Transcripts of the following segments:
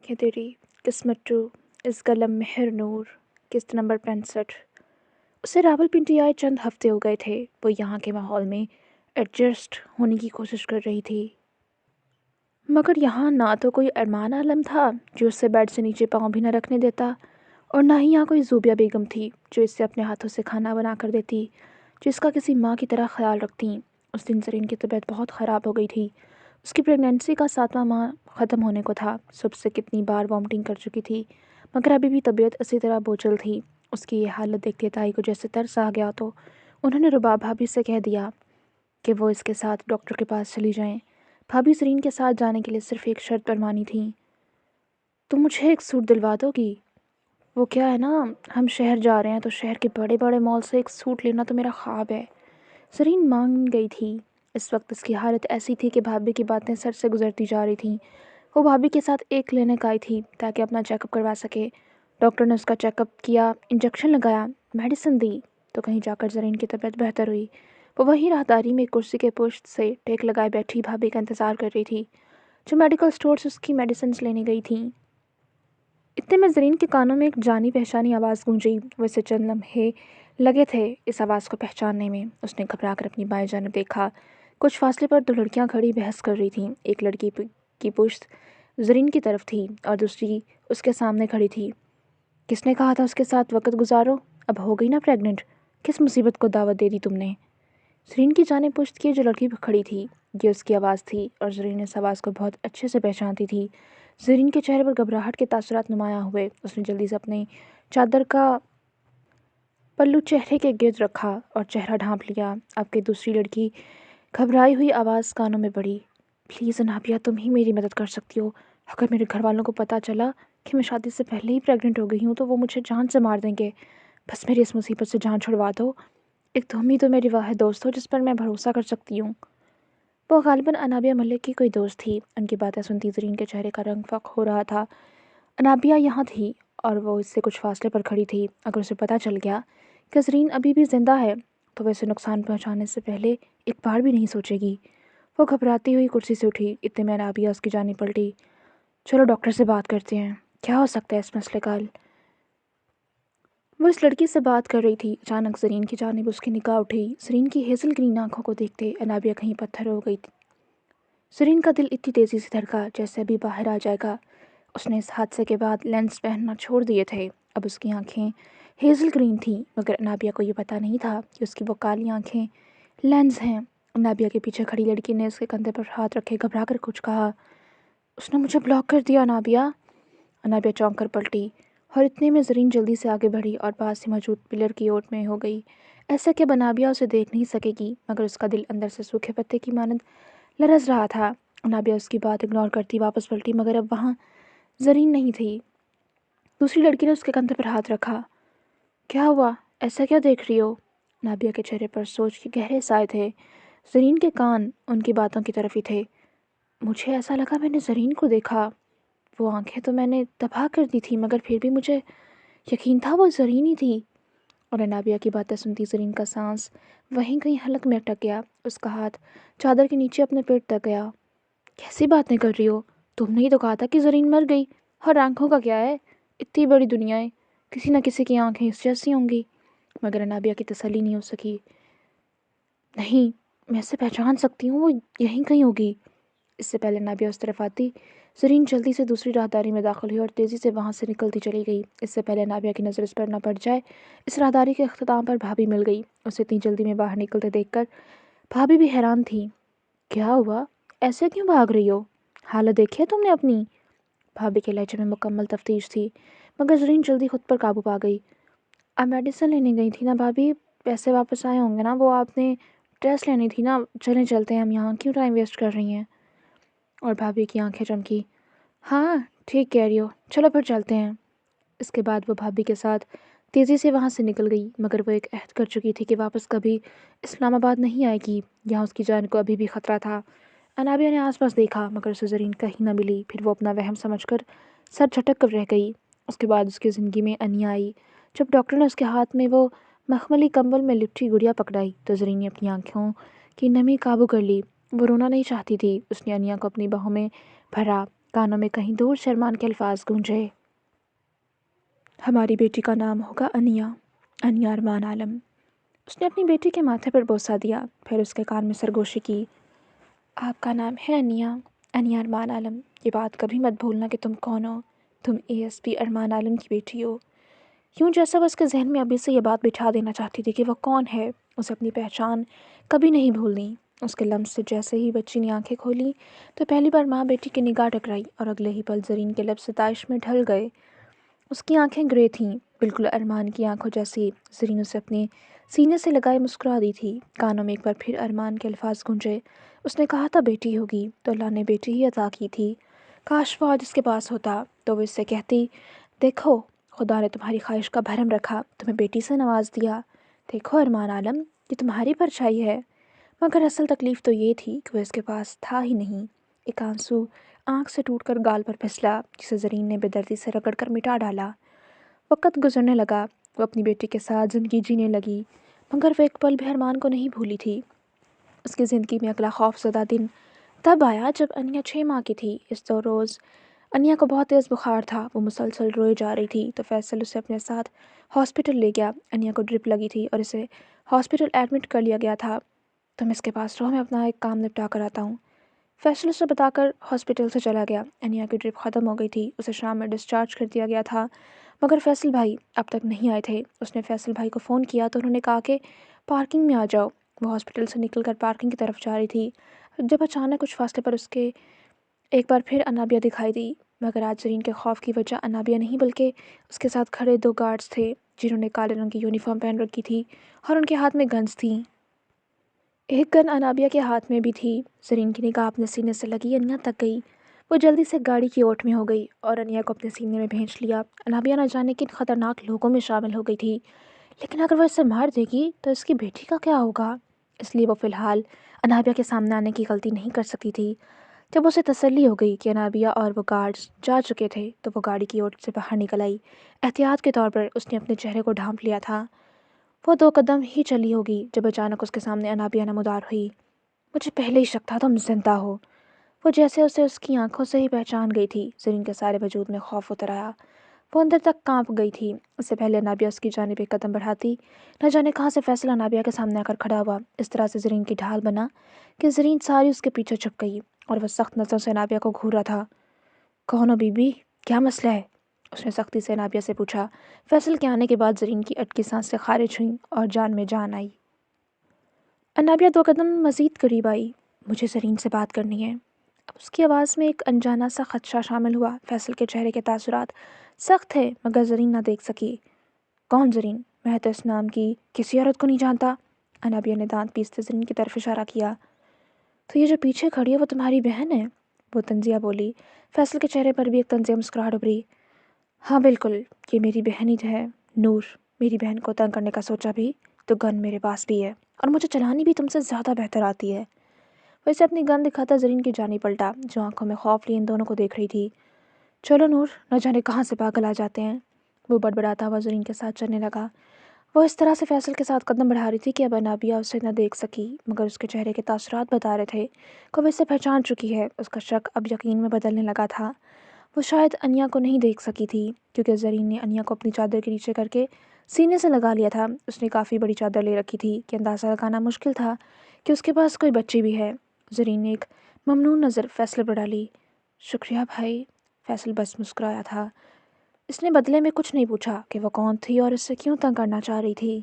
کہ تیری قسمت ٹو اس قلم مہر نور قسط نمبر 65۔ اسے راولپنڈی آئے چند ہفتے ہو گئے تھے۔ وہ یہاں کے ماحول میں ایڈجسٹ ہونے کی کوشش کر رہی تھی، مگر یہاں نہ تو کوئی ارمان عالم تھا جو اسے بیڈ سے نیچے پاؤں بھی نہ رکھنے دیتا، اور نہ ہی یہاں کوئی زوبیہ بیگم تھی جو اسے اپنے ہاتھوں سے کھانا بنا کر دیتی، جس کا کسی ماں کی طرح خیال رکھتی۔ اس دن زرین کی طبیعت بہت خراب ہو گئی تھی۔ اس کی پریگنینسی کا 7واں ماہ ختم ہونے کو تھا۔ صبح سے کتنی بار وامٹنگ کر چکی تھی، مگر ابھی بھی طبیعت اسی طرح بوجھل تھی۔ اس کی یہ حالت دیکھتے تائی کو جیسے ترس آ گیا تو انہوں نے رباب بھابھی سے کہہ دیا کہ وہ اس کے ساتھ ڈاکٹر کے پاس چلی جائیں۔ بھابھی زرین کے ساتھ جانے کے لیے صرف ایک شرط پر مانی تھیں، تم مجھے ایک سوٹ دلوا دو گی؟ وہ کیا ہے نا، ہم شہر جا رہے ہیں تو شہر کے بڑے بڑے مال سے ایک سوٹ لینا تو میرا خواب ہے۔ زرین مان گئی تھی۔ اس وقت اس کی حالت ایسی تھی کہ بھابھی کی باتیں سر سے گزرتی جا رہی تھیں۔ وہ بھابھی کے ساتھ ایک کلینک آئی تھی تاکہ اپنا چیک اپ کروا سکے۔ ڈاکٹر نے اس کا چیک اپ کیا، انجیکشن لگایا، میڈیسن دی، تو کہیں جا کر زرین کی طبیعت بہتر ہوئی۔ وہ وہیں راہداری میں ایک کرسی کے پشت سے ٹیک لگائے بیٹھی بھابھی کا انتظار کر رہی تھی، جو میڈیکل اسٹور سے اس کی میڈیسنز لینے گئی تھیں۔ اتنے میں زرین کے کانوں میں ایک جانی پہچانی آواز گونجی۔ وہ اسے چند لمحے لگے تھے اس آواز کو پہچاننے میں۔ اس نے گھبرا کر اپنی بائیں جانب دیکھا۔ کچھ فاصلے پر 2 لڑکیاں کھڑی بحث کر رہی تھیں۔ ایک لڑکی کی پشت زرین کی طرف تھی اور دوسری اس کے سامنے کھڑی تھی۔ کس نے کہا تھا اس کے ساتھ وقت گزارو؟ اب ہو گئی نا پریگننٹ؟ کس مصیبت کو دعوت دے دی تم نے؟ زرین کی جانب پشت کی جو لڑکی کھڑی تھی، یہ اس کی آواز تھی، اور زرین اس آواز کو بہت اچھے سے پہچانتی تھی۔ زرین کے چہرے پر گھبراہٹ کے تاثرات نمایاں ہوئے۔ اس نے جلدی سے اپنے چادر کا پلو چہرے کے گرد رکھا اور چہرہ ڈھانپ لیا۔ اب کہ دوسری لڑکی گھبرائی ہوئی آواز کانوں میں پڑی، پلیز انابیہ، تم ہی میری مدد کر سکتی ہو۔ اگر میرے گھر والوں کو پتہ چلا کہ میں شادی سے پہلے ہی پریگننٹ ہو گئی ہوں تو وہ مجھے جان سے مار دیں گے۔ بس میری اس مصیبت سے جان چھڑوا دو۔ ایک تم ہی تو میری واحد دوست ہو جس پر میں بھروسہ کر سکتی ہوں۔ وہ غالباً انابیہ ملک کی کوئی دوست تھی۔ ان کی باتیں سنتی زرین کے چہرے کا رنگ فق ہو رہا تھا۔ انابیہ یہاں تھی اور وہ اس سے کچھ فاصلے پر کھڑی تھی۔ اگر اسے پتہ چل گیا کہ زرین ابھی بھی زندہ ہے تو وہ اسے نقصان پہنچانے سے پہلے ایک بار بھی نہیں سوچے گی۔ وہ گھبراتی ہوئی کرسی سے اٹھی۔ اتنے میں انابیہ اس کی جانب پلٹی، چلو ڈاکٹر سے بات کرتے ہیں، کیا ہو سکتا ہے اس مسئلے کا حل؟ وہ اس لڑکی سے بات کر رہی تھی۔ اچانک زرین کی جانب اس کی نگاہ اٹھی۔ زرین کی ہیزل گرین آنکھوں کو دیکھتے انابیہ کہیں پتھر ہو گئی تھی۔ زرین کا دل اتنی تیزی سے دھڑکا جیسے ابھی باہر آ جائے گا۔ اس نے اس حادثے کے بعد لینس پہننا چھوڑ دیے تھے۔ اب اس کی آنکھیں ہیزل گرین تھیں، مگر انابیہ کو یہ پتہ نہیں تھا کہ اس کی وہ کالی آنکھیں لینز ہیں۔ انابیہ کے پیچھے کھڑی لڑکی نے اس کے کندھے پر ہاتھ رکھے گھبرا کر کچھ کہا۔ اس نے مجھے بلاک کر دیا انابیہ۔ انابیہ چونک کر پلٹی اور اتنے میں زرین جلدی سے آگے بڑھی اور پاس ہی موجود پلر کی اوٹ میں ہو گئی، ایسا کہ انابیہ اسے دیکھ نہیں سکے گی، مگر اس کا دل اندر سے سوکھے پتے کی مانند لرز رہا تھا۔ انابیہ اس کی بات اگنور کرتی واپس پلٹی، مگر اب وہاں زرین نہیں تھی۔ دوسری لڑکی نے اس کے کندھے پر ہاتھ رکھا، کیا ہوا؟ ایسا کیا دیکھ رہی ہو؟ انابیہ کے چہرے پر سوچ کے گہرے سائے تھے۔ زرین کے کان ان کی باتوں کی طرف ہی تھے۔ مجھے ایسا لگا میں نے زرین کو دیکھا۔ وہ آنکھیں تو میں نے تباہ کر دی تھی، مگر پھر بھی مجھے یقین تھا وہ زرین ہی تھی۔ اور انابیہ کی باتیں سنتی زرین کا سانس وہیں کہیں حلق میں اٹک گیا۔ اس کا ہاتھ چادر کے نیچے اپنے پیٹ تک گیا۔ کیسی باتیں کر رہی ہو؟ تم نے ہی تو کہا تھا کہ زرین مر گئی، اور آنکھوں کا کیا ہے؟ اتنی بڑی دنیا ہے، کسی نہ کسی کی آنکھیں اس جیسی ہوں گی۔ مگر انابیہ کی تسلی نہیں ہو سکی۔ نہیں، میں اسے پہچان سکتی ہوں، وہ یہیں کہیں ہوگی۔ اس سے پہلے انابیہ اس طرف آتی، زرین جلدی سے دوسری راہداری میں داخل ہوئی اور تیزی سے وہاں سے نکلتی چلی گئی۔ اس سے پہلے انابیہ کی نظر اس پر نہ پڑ جائے، اس راہداری کے اختتام پر بھابھی مل گئی۔ اسے اتنی جلدی میں باہر نکلتے دیکھ کر بھابھی بھی حیران تھی۔ کیا ہوا؟ ایسے کیوں بھاگ رہی ہو؟ حالت دیکھی ہے تم نے اپنی؟ بھابھی کے لہجے میں مکمل تفتیش تھی، مگر زرین جلدی خود پر قابو پا گئی۔ آپ میڈیسن لینے گئی تھی نا بھابھی؟ پیسے واپس آئے ہوں گے نا؟ وہ آپ نے ٹیسٹ لینی تھی نا؟ چلیں چلتے ہیں، ہم یہاں کیوں ٹائم ویسٹ کر رہی ہیں؟ اور بھابھی کی آنکھیں چمکی، ہاں ٹھیک کہہ رہی ہو، چلو پھر چلتے ہیں۔ اس کے بعد وہ بھابھی کے ساتھ تیزی سے وہاں سے نکل گئی، مگر وہ ایک عہد کر چکی تھی کہ واپس کبھی اسلام آباد نہیں آئے گی۔ یہاں اس کی جان کو ابھی بھی خطرہ تھا۔ انابیہ نے آس پاس دیکھا، مگر اسے زرین کہیں نہ ملی۔ پھر وہ اپنا وہم سمجھ کر سر جھٹک کر رہ گئی۔ اس کے بعد اس کی زندگی میں انیا آئی، جب ڈاکٹر نے اس کے ہاتھ میں وہ مخملی کمبل میں لپٹی گڑیا پکڑائی تو زرین نے اپنی آنکھوں کی نمی قابو کر لی۔ وہ رونا نہیں چاہتی تھی۔ اس نے انیا کو اپنی باہوں میں بھرا کانوں میں کہیں دور سے ارمان کے الفاظ گونجے، ہماری بیٹی کا نام ہوگا انیا، انیا ارمان عالم۔ اس نے اپنی بیٹی کے ماتھے پر بوسہ دیا، پھر اس کے کان میں سرگوشی کی، آپ کا نام ہے انیا، انیا ارمان عالم۔ یہ بات کبھی مت بھولنا کہ تم کون ہو، تم ASP ارمان عالم کی بیٹی ہو۔ یوں جیسا وہ اس کے ذہن میں ابھی سے یہ بات بٹھا دینا چاہتی تھی کہ وہ کون ہے، اسے اپنی پہچان کبھی نہیں بھولنی۔ اس کے لمس سے جیسے ہی بچی نے آنکھیں کھولی تو پہلی بار ماں بیٹی کی نگاہ ٹکرائی اور اگلے ہی پل زرین کے لب ستائش میں ڈھل گئے۔ اس کی آنکھیں گرے تھیں، بالکل ارمان کی آنکھوں جیسی۔ زرین اسے اپنے سینے سے لگائے مسکرا دی تھی، کانوں میں ایک بار پھر ارمان کے الفاظ گونجے، اس نے کہا تھا بیٹی ہوگی تو اللہ نے بیٹی ہی عطا کی تھی، کاش وہ آج اس کے پاس ہوتا تو وہ اس سے کہتی، دیکھو خدا نے تمہاری خواہش کا بھرم رکھا، تمہیں بیٹی سے نواز دیا، دیکھو ارمان عالم یہ تمہاری پرچھائی ہے۔ مگر اصل تکلیف تو یہ تھی کہ وہ اس کے پاس تھا ہی نہیں۔ ایک آنسو آنکھ سے ٹوٹ کر گال پر پھسلا، جسے زرین نے بے دردی سے رگڑ کر مٹا ڈالا۔ وقت گزرنے لگا، وہ اپنی بیٹی کے ساتھ زندگی جینے لگی، مگر وہ ایک پل بھی ارمان کو نہیں بھولی تھی۔ اس کی زندگی میں اگلا خوف زدہ دن تب آیا جب انیا 6 ماہ کی تھی۔ اس دو روز انیا کو بہت تیز بخار تھا، وہ مسلسل روئے جا رہی تھی، تو فیصل اسے اپنے ساتھ ہاسپٹل لے گیا۔ انیا کو ڈرپ لگی تھی اور اسے ہاسپٹل ایڈمٹ کر لیا گیا تھا۔ تم اس کے پاس رہو، میں اپنا ایک کام نپٹا کر آتا ہوں، فیصل اسے بتا کر ہاسپٹل سے چلا گیا۔ انیا کی ڈرپ ختم ہو گئی تھی، اسے شام میں ڈسچارج کر دیا گیا تھا، مگر فیصل بھائی اب تک نہیں آئے تھے۔ اس نے فیصل بھائی کو فون کیا تو انہوں نے کہا کہ پارکنگ میں آ جاؤ۔ وہ ہاسپٹل سے نکل کر پارکنگ کی طرف جا رہی تھی جب اچانک کچھ فاصلے پر اس کے ایک بار پھر انابیہ دکھائی دی، مگر آج زرین کے خوف کی وجہ انابیہ نہیں بلکہ اس کے ساتھ کھڑے 2 گارڈز تھے، جنہوں نے کالے رنگ کی یونیفارم پہن رکھی تھی اور ان کے ہاتھ میں گنز تھیں۔ ایک گن انابیہ کے ہاتھ میں بھی تھی۔ زرین کی نگاہ اپنے سینے سے لگی انیا تک گئی، وہ جلدی سے گاڑی کی اوٹ میں ہو گئی اور انیا کو اپنے سینے میں بھینچ لیا۔ انابیہ نہ جانے کن خطرناک لوگوں میں شامل ہو گئی تھی، لیکن اگر وہ اسے مار دے گی تو اس کی بیٹی کا کیا ہوگا؟ اس لیے وہ فی الحال انابیہ کے سامنے آنے کی غلطی نہیں کر سکتی تھی۔ جب اسے تسلی ہو گئی کہ انابیہ اور وہ گارڈز جا چکے تھے تو وہ گاڑی کی اوٹ سے باہر نکل آئی۔ احتیاط کے طور پر اس نے اپنے چہرے کو ڈھانپ لیا تھا۔ وہ 2 قدم ہی چلی ہوگی جب اچانک اس کے سامنے انابیہ نمودار ہوئی۔ مجھے پہلے ہی شک تھا تم زندہ ہو، وہ جیسے اسے اس کی آنکھوں سے ہی پہچان گئی تھی۔ زرین کے سارے وجود میں خوف اتر آیا، وہ اندر تک کانپ گئی تھی۔ اس سے پہلے انابیہ اس کی جانب ایک قدم بڑھاتی، نہ جانے کہاں سے فیصل انابیہ کے سامنے آ کر کھڑا ہوا۔ اس طرح سے زرین کی ڈھال بنا کہ زرین ساری اس کے پیچھے چھپ گئی اور وہ سخت نظروں سے انابیہ کو گھورا تھا۔ کون ہو بی بی، کیا مسئلہ ہے؟ اس نے سختی سے انابیہ سے پوچھا۔ فیصل کے آنے کے بعد زرین کی اٹکی سانسیں خارج ہوئیں اور جان میں جان آئی۔ انابیہ 2 قدم مزید قریب آئی۔ مجھے زرین سے بات کرنی ہے۔ اب اس کی آواز میں ایک انجانا سا خدشہ شامل ہوا۔ فیصل کے چہرے کے تاثرات سخت تھے مگر زرین نہ دیکھ سکی۔ کون زرین؟ میں تو اس نام کی کسی عورت کو نہیں جانتا۔ انابیہ نے دانت پیستے زرین کی طرف اشارہ کیا۔ تو یہ جو پیچھے کھڑی ہے وہ تمہاری بہن ہے؟ وہ طنزیہ بولی۔ فیصل کے چہرے پر بھی ایک طنزیہ مسکراہٹ ابھری۔ ہاں بالکل، یہ میری بہن ہی ہے، نور۔ میری بہن کو تنگ کرنے کا سوچا بھی تو گن میرے پاس بھی ہے اور مجھے چلانی بھی تم سے زیادہ بہتر آتی ہے۔ وہ اسے اپنی گن دکھاتا زرین کی جانب پلٹا، جو آنکھوں میں خوف لیے ان دونوں کو دیکھ رہی تھی۔ چلو نور، نہ جانے کہاں سے پاگل آ جاتے ہیں۔ وہ بڑبڑاتا ہوا زرین کے ساتھ چلنے لگا۔ وہ اس طرح سے فیصل کے ساتھ قدم بڑھا رہی تھی کہ اب انابیہ اسے نہ دیکھ سکی، مگر اس کے چہرے کے تاثرات بتا رہے تھے کہ وہ اسے پہچان چکی ہے۔ اس کا شک اب یقین میں بدلنے لگا تھا۔ وہ شاید انیا کو نہیں دیکھ سکی تھی کیونکہ زرین نے انیا کو اپنی چادر کے نیچے کر کے سینے سے لگا لیا تھا۔ اس نے کافی بڑی چادر لے رکھی تھی کہ اندازہ لگانا مشکل تھا کہ اس کے پاس کوئی بچی بھی ہے۔ زرین نے ایک ممنون نظر فیصل پر ڈالی۔ شکریہ بھائی، فیصل بس مسکرایا تھا۔ اس نے بدلے میں کچھ نہیں پوچھا کہ وہ کون تھی اور اس سے کیوں تنگ کرنا چاہ رہی تھی۔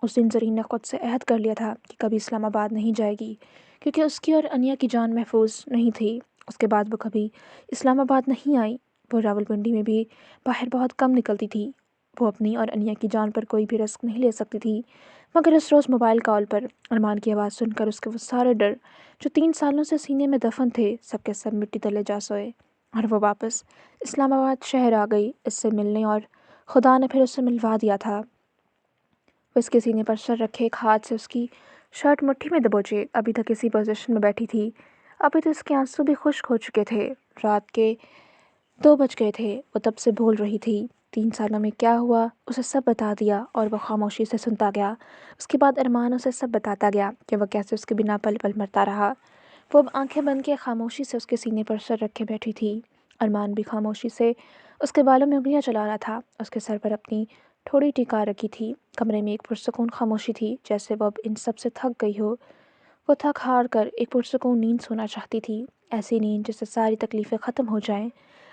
اس دن زرین نے خود سے عہد کر لیا تھا کہ کبھی اسلام آباد نہیں جائے گی کیونکہ اس کی اور انیا کی جان محفوظ نہیں تھی۔ اس کے بعد وہ کبھی اسلام آباد نہیں آئی۔ وہ راولپنڈی میں بھی باہر بہت کم نکلتی تھی۔ وہ اپنی اور انیا کی جان پر کوئی بھی رسک نہیں لے سکتی تھی، مگر اس روز موبائل کال پر ارمان کی آواز سن کر اس کے وہ سارے ڈر جو 3 سالوں سے سینے میں دفن تھے سب کے سب مٹی تلے جا سوئے اور وہ واپس اسلام آباد شہر آ گئی اس سے ملنے، اور خدا نے پھر اسے ملوا دیا تھا۔ وہ اس کے سینے پر سر رکھے ایک ہاتھ سے اس کی شرٹ مٹھی میں دبوچے ابھی تک اسی پوزیشن میں بیٹھی تھی۔ ابھی تو اس کے آنسو بھی خشک ہو چکے تھے۔ رات کے 2 بج گئے تھے۔ وہ تب سے بول رہی تھی 3 سالوں میں کیا ہوا اسے سب بتا دیا اور وہ خاموشی سے سنتا گیا۔ اس کے بعد ارمان اسے سب بتاتا گیا کہ وہ کیسے اس کے بنا پل پل مرتا رہا۔ وہ اب آنکھیں بند کے خاموشی سے اس کے سینے پر سر رکھے بیٹھی تھی۔ ارمان بھی خاموشی سے اس کے بالوں میں انگلیاں چلا رہا تھا، اس کے سر پر اپنی تھوڑی ٹیکا رکھی تھی۔ کمرے میں ایک پرسکون خاموشی تھی، جیسے وہ اب ان سب سے تھک گئی ہو۔ وہ تھک ہار کر ایک پرسکون نیند سونا چاہتی تھی، ایسی نیند جس سے ساری تکلیفیں ختم ہو جائیں۔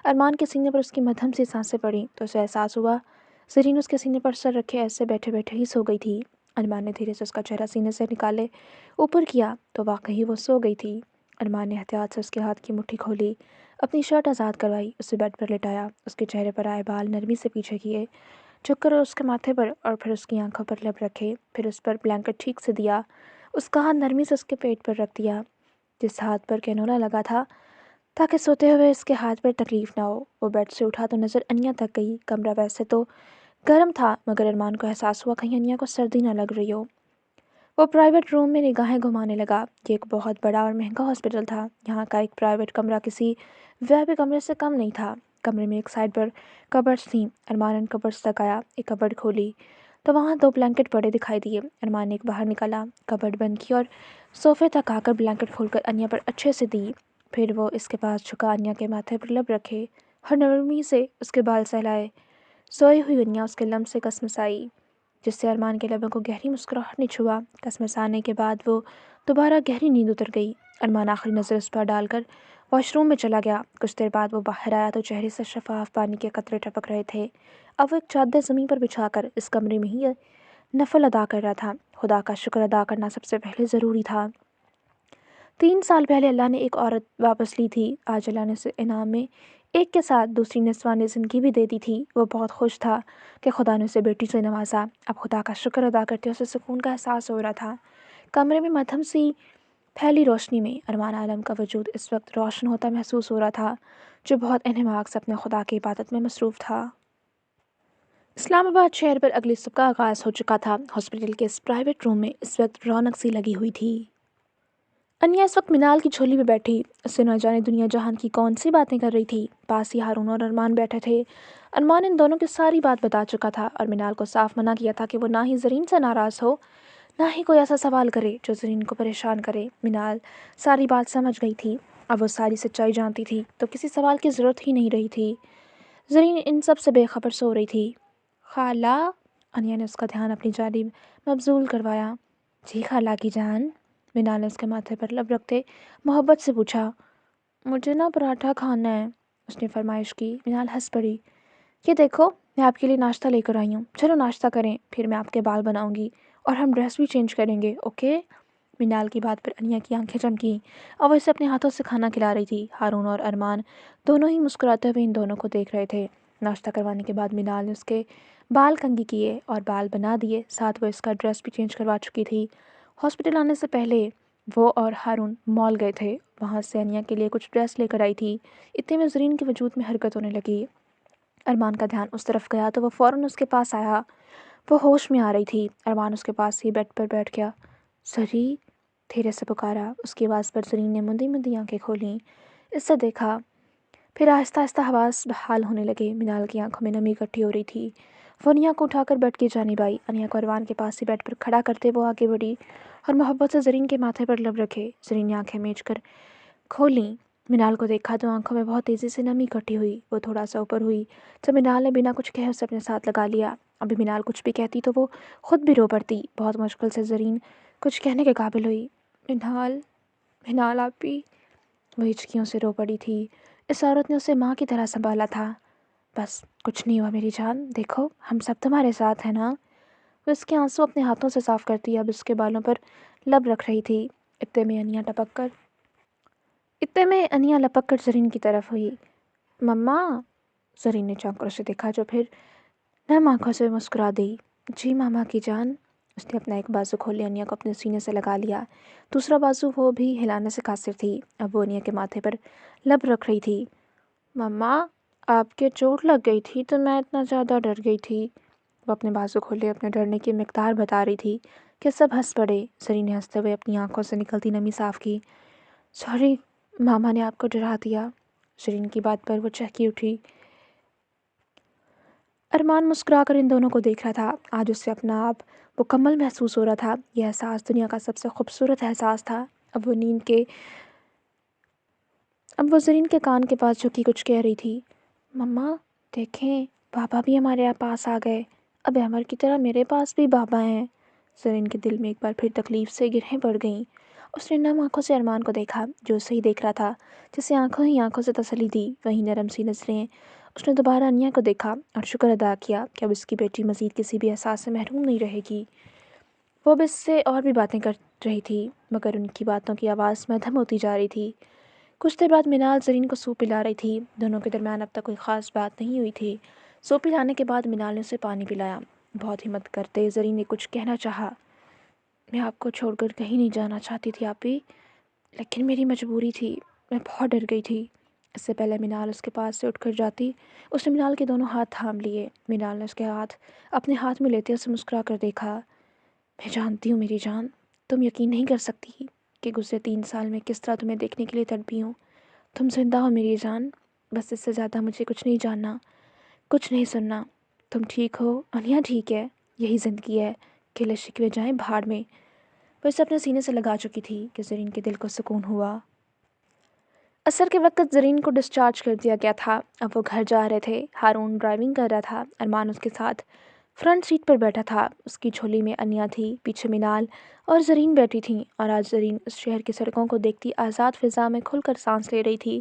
ارمان کے سینے پر اس کی مدھم سی سانسیں پڑیں تو اسے احساس ہوا زرین اس کے سینے پر سر رکھے ایسے بیٹھے بیٹھے ہی سو گئی تھی۔ ارمان نے دھیرے سے اس کا چہرہ سینے سے نکالے اوپر کیا تو واقعی وہ سو گئی تھی۔ ارمان نے احتیاط سے اس کے ہاتھ کی مٹھی کھولی، اپنی شرٹ آزاد کروائی، اسے بیڈ پر لٹایا، اس کے چہرے پر آئے بال نرمی سے پیچھے کیے، جھک کر اس کے ماتھے پر اور پھر اس کی آنکھوں پر لب رکھے، پھر اس پر بلینکٹ ٹھیک سے دیا، اس کا ہاتھ نرمی سے اس کے پیٹ پر رکھ دیا جس ہاتھ پر کینولا لگا تھا، تاکہ سوتے ہوئے اس کے ہاتھ پر تکلیف نہ ہو۔ وہ بیڈ سے اٹھا تو نظر انیا تک گئی۔ کمرہ ویسے تو گرم تھا، مگر ارمان کو احساس ہوا کہیں انیا کو سردی نہ لگ رہی ہو۔ وہ پرائیویٹ روم میں نگاہیں گھمانے لگا۔ یہ ایک بہت بڑا اور مہنگا ہاسپٹل تھا۔ یہاں کا ایک پرائیویٹ کمرہ کسی ویب کمرے سے کم نہیں تھا۔ کمرے میں ایک سائڈ پر کبرڈز تھیں۔ ارمان ان کبرڈز تک آیا، ایک کبرڈ کھولی تو وہاں 2 بلینکٹ پڑے دکھائی دیے۔ ارمان نے ایک باہر نکالا، کبرڈ بند کی اور صوفے تک آ کر بلینکٹ کھول کر انیا پر اچھے سے دی، پھر وہ اس کے پاس جھکا، انیا کے ماتھے پر لب رکھے اور نرمی سے اس کے بال سہلائے۔ سوئی ہوئی انیا اس کے لمب سے کسمسائی، جس سے ارمان کے لبوں کو گہری مسکراہٹ نے چھوا۔ کسمسانے کے بعد وہ دوبارہ گہری نیند اتر گئی۔ ارمان آخری نظر اس پر ڈال کر واش روم میں چلا گیا۔ کچھ دیر بعد وہ باہر آیا تو چہرے سے شفاف پانی کے قطرے ٹپک رہے تھے۔ اب وہ ایک چادر زمین پر بچھا کر اس کمرے میں ہی نفل ادا کر رہا تھا۔ خدا کا شکر ادا کرنا سب سے پہلے ضروری تھا۔ 3 سال پہلے اللہ نے ایک عورت واپس لی تھی، آج اللہ نے اسے انعام میں ایک کے ساتھ دوسری نسوانِ زندگی بھی دے دی تھی۔ وہ بہت خوش تھا کہ خدا نے اسے بیٹی سے نوازا۔ اب خدا کا شکر ادا کرتے اسے سکون کا احساس ہو رہا تھا۔ کمرے میں مدھم سی پھیلی روشنی میں ارمان عالم کا وجود اس وقت روشن ہوتا محسوس ہو رہا تھا، جو بہت انہماک سے اپنے خدا کی عبادت میں مصروف تھا۔ اسلام آباد شہر پر اگلی صبح کا آغاز ہو چکا تھا۔ ہاسپٹل کے اس پرائیویٹ روم میں اس وقت رونق سی لگی ہوئی تھی۔ انیا اس وقت منال کی جھولی میں بیٹھی اس سے نہ جانے دنیا جہان کی کون سی باتیں کر رہی تھی۔ پاس ہی ہارون اور ارمان بیٹھے تھے۔ ارمان ان دونوں کی ساری بات بتا چکا تھا اور منال کو صاف منع کیا تھا کہ وہ نہ ہی زرین سے ناراض ہو، نہ ہی کوئی ایسا سوال کرے جو زرین کو پریشان کرے۔ منال ساری بات سمجھ گئی تھی، اب وہ ساری سچائی جانتی تھی تو کسی سوال کی ضرورت ہی نہیں رہی تھی۔ زرین ان سب سے بے خبر سو رہی تھی۔ خالہ، انیا نے اس کا دھیان اپنی جانب مبذول کروایا۔ جی خالہ کی جان، منال نے اس کے ماتھے پر لب رکھتے محبت سے پوچھا۔ مجھے نا پراٹھا کھانا ہے، اس نے فرمائش کی۔ منال ہنس پڑی۔ یہ دیکھو، میں آپ کے لیے ناشتہ لے کر آئی ہوں، چلو ناشتہ کریں، پھر میں آپ کے بال بناؤں گی اور ہم ڈریس بھی چینج کریں گے، اوکے؟ منال کی بات پر انیا کی آنکھیں چمکیں اور وہ اسے اپنے ہاتھوں سے کھانا کھلا رہی تھی۔ ہارون اور ارمان دونوں ہی مسکراتے ہوئے ان دونوں کو دیکھ رہے تھے۔ ناشتہ کروانے کے بعد منال نے اس کے بال کنگھی کیے اور بال بنا دیے، ساتھ وہ اس کا ڈریس بھی چینج کروا چکی تھی۔ ہاسپٹل آنے سے پہلے وہ اور ہارون مال گئے تھے، وہاں سے انیا کے لیے کچھ ڈریس لے کر آئی تھی۔ اتنے میں زرین کے وجود میں حرکت ہونے لگی۔ ارمان کا دھیان اس طرف گیا تو وہ فوراً اس کے پاس آیا۔ وہ ہوش میں آ رہی تھی۔ ارمان اس کے پاس ہی بیڈ پر بیٹھ گیا۔ زری، دھیرے سے پکارا۔ اس کی آواز پر زرین نے مندی مندی آنکھیں کھولیں، اس سے دیکھا، پھر آہستہ آہستہ حواس بحال ہونے لگے۔ منال کی آنکھوں میں نمی اکٹھی ہو رہی تھی۔ وہ انیا کو اٹھا کر بیڈ کی جانب آئی۔ انیا کو ارمان کے پاس ہی بیڈ پر کھڑا کرتے وہ آگے بڑھی اور محبت سے زرین کے ماتھے پر لب رکھے۔ زرین نے آنکھیں میچ کر کھولیں۔ منال کو دیکھا تو آنکھوں میں بہت تیزی سے نمی اکٹھی ہوئی۔ وہ تھوڑا سا اوپر ہوئی تو منال نے بنا کچھ کہے اسے اپنے ساتھ لگا لیا۔ ابھی منال کچھ بھی کہتی تو وہ خود بھی رو پڑتی۔ بہت مشکل سے زرین کچھ کہنے کے قابل ہوئی۔ منال، منال آپی، وہ ہچکیوں سے رو پڑی تھی۔ اس عورت نے اسے ماں کی طرح سنبھالا تھا۔ بس کچھ نہیں ہوا میری جان، دیکھو ہم سب تمہارے ساتھ ہیں نا؟ وہ اس کے آنسو اپنے ہاتھوں سے صاف کرتی اب اس کے بالوں پر لب رکھ رہی تھی۔ اتنے میں انیا لپک کر زرین کی طرف ہوئی۔ مما، زرین نے چونک کر اسے دیکھا جو پھر نم آنکھوں سے مسکرا دی۔ جی ماما کی جان۔ اس نے اپنا ایک بازو کھولے انیا کو اپنے سینے سے لگا لیا، دوسرا بازو وہ بھی ہلانے سے قاصر تھی۔ اب وہ انیا کے ماتھے پر لب رکھ رہی تھی۔ مما، آپ کے چوٹ لگ گئی تھی تو میں اتنا زیادہ ڈر گئی تھی۔ وہ اپنے بازو کھولے اپنے ڈرنے کی مقدار بتا رہی تھی کہ سب ہنس پڑے۔ زرین نے ہنستے ہوئے اپنی آنکھوں سے نکلتی نمی صاف کی۔ سوری، ماما نے آپ کو ڈرا دیا۔ زرین کی بات پر وہ چہکی اٹھی۔ ارمان مسکرا کر ان دونوں کو دیکھ رہا تھا۔ آج اس سے اپنا آپ مکمل محسوس ہو رہا تھا۔ یہ احساس دنیا کا سب سے خوبصورت احساس تھا۔ اب وہ نیند کے اب وہ زرین کے کان کے پاس جھکی کچھ کہہ رہی تھی۔ مما دیکھیں، بابا بھی ہمارے پاس آ گئے، اب عمر کی طرح میرے پاس بھی بابا ہیں۔ زرین کے دل میں ایک بار پھر تکلیف سے گرہیں پڑ گئیں۔ اس نے نم آنکھوں سے ارمان کو دیکھا جو اسے ہی دیکھ رہا تھا، جسے آنکھوں ہی آنکھوں سے تسلی دی، وہی نرم سی نظریں۔ اس نے دوبارہ انیا کو دیکھا اور شکر ادا کیا کہ اب اس کی بیٹی مزید کسی بھی احساس سے محروم نہیں رہے گی۔ وہ اب اس سے اور بھی باتیں کر رہی تھی، مگر ان کی باتوں کی آواز مدھم ہوتی جا رہی تھی۔ کچھ دیر بعد منال زرین کو سوپ پلا رہی تھی۔ دونوں کے درمیان اب تک کوئی خاص بات نہیں ہوئی تھی۔ سوپ پلانے کے بعد منال نے اسے پانی پلایا۔ بہت ہمت کرتے زرین نے کچھ کہنا چاہا۔ میں آپ کو چھوڑ کر کہیں نہیں جانا چاہتی تھی آپی، لیکن میری مجبوری تھی، میں بہت ڈر گئی تھی۔ اس سے پہلے منال اس کے پاس سے اٹھ کر جاتی، اس نے منال کے دونوں ہاتھ تھام لیے۔ منال نے اس کے ہاتھ اپنے ہاتھ میں لیتے اسے مسکرا کر دیکھا۔ میں جانتی ہوں میری جان، تم یقین نہیں کر سکتی کہ گزرے 3 سال میں کس طرح تمہیں دیکھنے کے لیے تڑپی ہوں۔ تم زندہ ہو میری جان، بس اس سے زیادہ مجھے کچھ نہیں جاننا، کچھ نہیں سننا۔ تم ٹھیک ہو، انیا ٹھیک ہے، یہی زندگی ہے، گلے شکوے جائیں بھاڑ میں۔ وہ اسے اپنے سینے سے لگا چکی تھی کہ زرین کے دل کو سکون ہوا۔ عصر کے وقت زرین کو ڈسچارج کر دیا گیا تھا۔ اب وہ گھر جا رہے تھے۔ ہارون ڈرائیونگ کر رہا تھا، ارمان اس کے ساتھ فرنٹ سیٹ پر بیٹھا تھا۔ اس کی جھولی میں انیا تھی، پیچھے منال اور زرین بیٹھی تھیں، اور آج زرین اس شہر کی سڑکوں کو دیکھتی آزاد فضا میں کھل کر سانس لے رہی تھی۔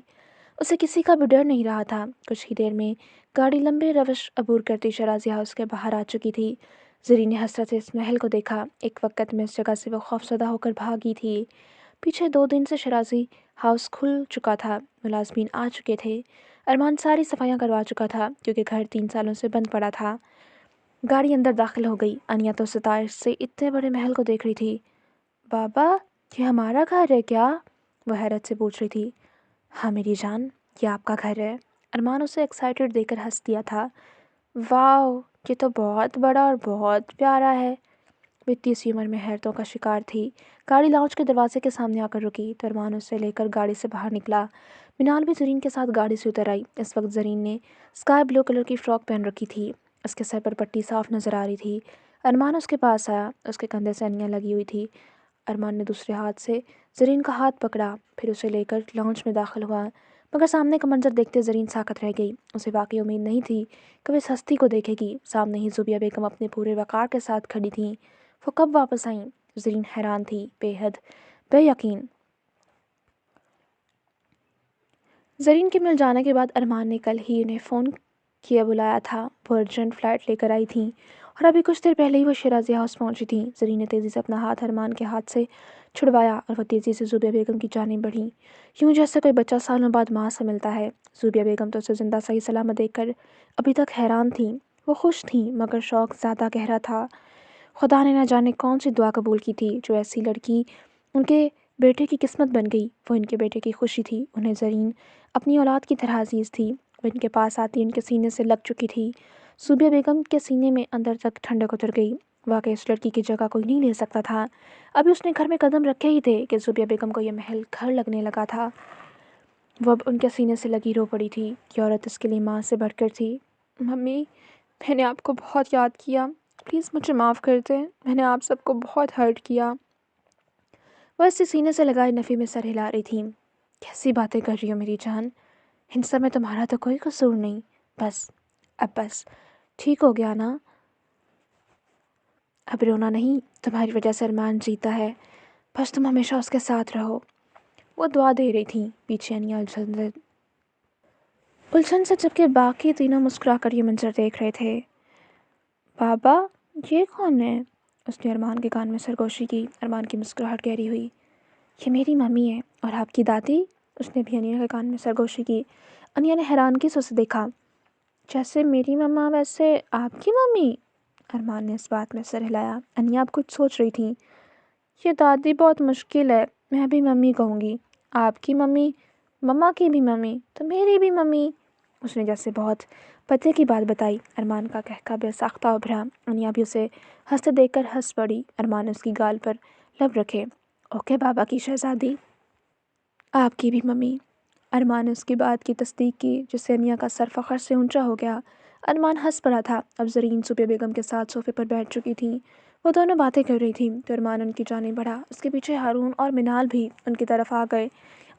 اسے کسی کا بھی ڈر نہیں رہا تھا۔ کچھ ہی دیر میں گاڑی لمبے روش عبور کرتی شرازی ہاؤس کے باہر آ چکی تھی۔ زرین نے حسرت سے اس محل کو دیکھا۔ ایک وقت میں اس جگہ سے وہ خوفزدہ ہو کر بھاگی تھی۔ پیچھے 2 دن سے شرازی ہاؤس کھل چکا تھا، ملازمین آ چکے تھے۔ ارمان ساری صفائیاں کروا چکا تھا کیونکہ گھر 3 سالوں سے بند پڑا تھا۔ گاڑی اندر داخل ہو گئی۔ انیا تو ستائش سے اتنے بڑے محل کو دیکھ رہی تھی۔ بابا، یہ ہمارا گھر ہے کیا؟ وہ حیرت سے پوچھ رہی تھی۔ ہاں میری جان، یہ آپ کا گھر ہے۔ ارمان اسے ایکسائٹڈ دیکھ کر ہنس دیا تھا۔ واو، یہ تو بہت بڑا اور بہت پیارا ہے۔ وہ اتنی سی عمر میں حیرتوں کا شکار تھی۔ گاڑی لاؤنج کے دروازے کے سامنے آ کر رکی تو ارمان اسے لے کر گاڑی سے باہر نکلا۔ منال بھی زرین کے ساتھ گاڑی سے اتر آئی۔ اس وقت زرین نے اسکائی بلو کلر کی فراک پہن رکھی تھی۔ اس کے سر پر پٹی صاف نظر آ رہی تھی۔ ارمان اس کے پاس آیا، اس کے کندھے سے انیا لگی ہوئی تھی۔ ارمان نے دوسرے ہاتھ سے زرین کا ہاتھ پکڑا، پھر اسے لے کر لاؤنج میں داخل ہوا، مگر سامنے کا منظر دیکھتے زرین ساکت رہ گئی۔ اسے واقعی امید نہیں تھی کہ وہ اس ہستی کو دیکھے گی۔ سامنے ہی زوبیہ بیگم اپنے پورے وقار کے ساتھ کھڑی تھیں۔ وہ کب واپس آئیں؟ زرین حیران تھی، بے حد بے یقین۔ زرین کے مل جانے کے بعد ارمان نے کل ہی انہیں فون کیا بلایا تھا۔ وہ ارجنٹ فلائٹ لے کر آئی تھیں اور ابھی کچھ دیر پہلے ہی وہ شیرازی ہاؤس پہنچی تھیں۔ زرین نے تیزی سے اپنا ہاتھ ارمان کے ہاتھ سے چھڑوایا اور وہ تیزی سے زوبیہ بیگم کی جانب بڑھیں، یوں جیسے کوئی بچہ سالوں بعد ماں سے ملتا ہے۔ زوبیہ بیگم تو اسے زندہ صحیح سلامت دیکھ کر ابھی تک حیران تھیں۔ وہ خوش تھیں مگر شوق زیادہ گہرا تھا۔ خدا نے نہ جانے کون سی دعا قبول کی تھی جو ایسی لڑکی ان کے بیٹے کی قسمت بن گئی۔ وہ ان کے بیٹے کی خوشی تھی۔ انہیں زرین اپنی اولاد کی طرح عزیز تھی۔ وہ ان کے پاس آتی ان کے سینے سے لگ چکی تھی۔ زوبیہ بیگم کے سینے میں اندر تک ٹھنڈک اتر گئی۔ واقعی اس لڑکی کی جگہ کوئی نہیں لے سکتا تھا۔ ابھی اس نے گھر میں قدم رکھے ہی تھے کہ زوبیہ بیگم کو یہ محل گھر لگنے لگا تھا۔ وہ اب ان کے سینے سے لگی رو پڑی تھی۔ یہ عورت اس کے لیے ماں سے بڑھ کر تھی۔ ممی، میں نے آپ کو بہت یاد کیا، پلیز مجھے معاف کر دیں، میں نے آپ سب کو بہت ہرٹ کیا۔ وہ اسے سینے سے لگائے نفی میں سر ہلا رہی تھیں۔ کیسی باتیں کر رہی ہو میری جان، ان سب میں تمہارا تو کوئی قصور نہیں۔ بس ٹھیک ہو گیا نا؟ اب رونا نہیں، تمہاری وجہ سے ارمان جیتا ہے، بس تم ہمیشہ اس کے ساتھ رہو۔ وہ دعا دے رہی تھیں۔ پیچھے انیا الجھن سے جبکہ باقی تینوں مسکرا کر یہ منظر دیکھ رہے تھے۔ بابا، یہ کون ہے؟ اس نے ارمان کے کان میں سرگوشی کی۔ ارمان کی مسکراہٹ گہری ہوئی۔ یہ میری ممی ہے، اور آپ کی دادی؟ اس نے بھی انیا کے کان میں سرگوشی کی۔ انیا نے حیرانگی سے اسے دیکھا۔ جیسے میری مما ویسے آپ کی ممی؟ ارمان نے اس بات میں سر ہلایا۔ انیا اب کچھ سوچ رہی تھیں۔ یہ دادی بہت مشکل ہے، میں بھی ممی کہوں گی۔ آپ کی ممی، مما کی بھی ممی، تو میری بھی ممی۔ اس نے جیسے بہت پتے کی بات بتائی۔ ارمان کا کہکا بے ساختہ ابھرا۔ انیا بھی اسے ہنستے دیکھ کر ہنس پڑی۔ ارمان نے اس کی گال پر لب رکھے۔ اوکے بابا کی شہزادی، آپ کی بھی ممی۔ ارمان نے اس کی بات کی تصدیق کی، جس سے انیا کا سر فخر سے اونچا ہو گیا۔ ارمان ہنس پڑا تھا۔ اب زرین زوبیہ بیگم کے ساتھ صوفے پر بیٹھ چکی تھیں۔ وہ دونوں باتیں کر رہی تھیں تو ارمان ان کی جانب بڑھا۔ اس کے پیچھے ہارون اور منال بھی ان کی طرف آ گئے۔